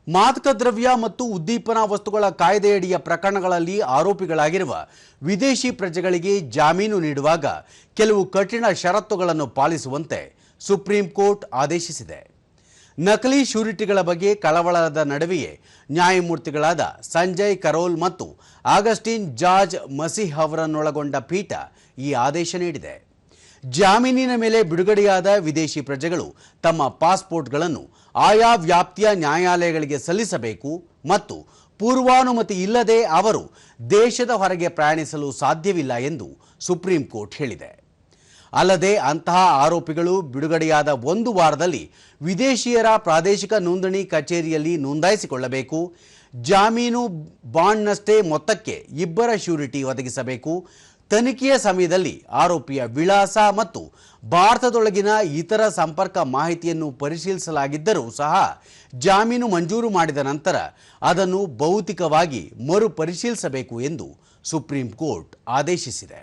ಮಾದಕ ದ್ರವ್ಯ ಮತ್ತು ಉದ್ದೀಪನ ವಸ್ತುಗಳ ಕಾಯ್ದೆಯಡಿಯ ಪ್ರಕರಣಗಳಲ್ಲಿ ಆರೋಪಿಗಳಾಗಿರುವ ವಿದೇಶಿ ಪ್ರಜೆಗಳಿಗೆ ಜಾಮೀನು ನೀಡುವಾಗ ಕೆಲವು ಕಠಿಣ ಷರತ್ತುಗಳನ್ನು ಪಾಲಿಸುವಂತೆ ಸುಪ್ರೀಂ ಕೋರ್ಟ್ ಆದೇಶಿಸಿದೆ. ನಕಲಿ ಶ್ಯೂರಿಟಿಗಳ ಬಗ್ಗೆ ಕಳವಳದ ನಡುವೆಯೇ ನ್ಯಾಯಮೂರ್ತಿಗಳಾದ ಸಂಜಯ್ ಕರೋಲ್ ಮತ್ತು ಆಗಸ್ಟಿನ್ ಜಾರ್ಜ್ ಮಸಿಹ್ ಅವರನ್ನೊಳಗೊಂಡ ಪೀಠ ಈ ಆದೇಶ ನೀಡಿದೆ. ಜಾಮೀನಿನ ಮೇಲೆ ಬಿಡುಗಡೆಯಾದ ವಿದೇಶಿ ಪ್ರಜೆಗಳು ತಮ್ಮ ಪಾಸ್ಪೋರ್ಟ್ಗಳನ್ನು ಆಯಾ ವ್ಯಾಪ್ತಿಯ ನ್ಯಾಯಾಲಯಗಳಿಗೆ ಸಲ್ಲಿಸಬೇಕು ಮತ್ತು ಪೂರ್ವಾನುಮತಿ ಇಲ್ಲದೆ ಅವರು ದೇಶದ ಹೊರಗೆ ಪ್ರಯಾಣಿಸಲು ಸಾಧ್ಯವಿಲ್ಲ ಎಂದು ಸುಪ್ರೀಂ ಕೋರ್ಟ್ ಹೇಳಿದೆ. ಅಲ್ಲದೆ ಅಂತಹ ಆರೋಪಿಗಳು ಬಿಡುಗಡೆಯಾದ 1 ವಾರದಲ್ಲಿ ವಿದೇಶಿಯರ ಪ್ರಾದೇಶಿಕ ನೋಂದಣಿ ಕಚೇರಿಯಲ್ಲಿ ನೋಂದಾಯಿಸಿಕೊಳ್ಳಬೇಕು, ಜಾಮೀನು ಬಾಂಡ್ನಷ್ಟೇ ಮೊತ್ತಕ್ಕೆ 2 ಶ್ಯೂರಿಟಿ ಒದಗಿಸಬೇಕು, ತನಿಖೆಯ ಸಮಯದಲ್ಲಿ ಆರೋಪಿಯ ವಿಳಾಸ ಮತ್ತು ಭಾರತದೊಳಗಿನ ಇತರ ಸಂಪರ್ಕ ಮಾಹಿತಿಯನ್ನು ಪರಿಶೀಲಿಸಲಾಗಿದ್ದರೂ ಸಹ ಜಾಮೀನು ಮಂಜೂರು ಮಾಡಿದ ನಂತರ ಅದನ್ನು ಭೌತಿಕವಾಗಿ ಮರುಪರಿಶೀಲಿಸಬೇಕು ಎಂದು ಸುಪ್ರೀಂ ಕೋರ್ಟ್ ಆದೇಶಿಸಿದೆ.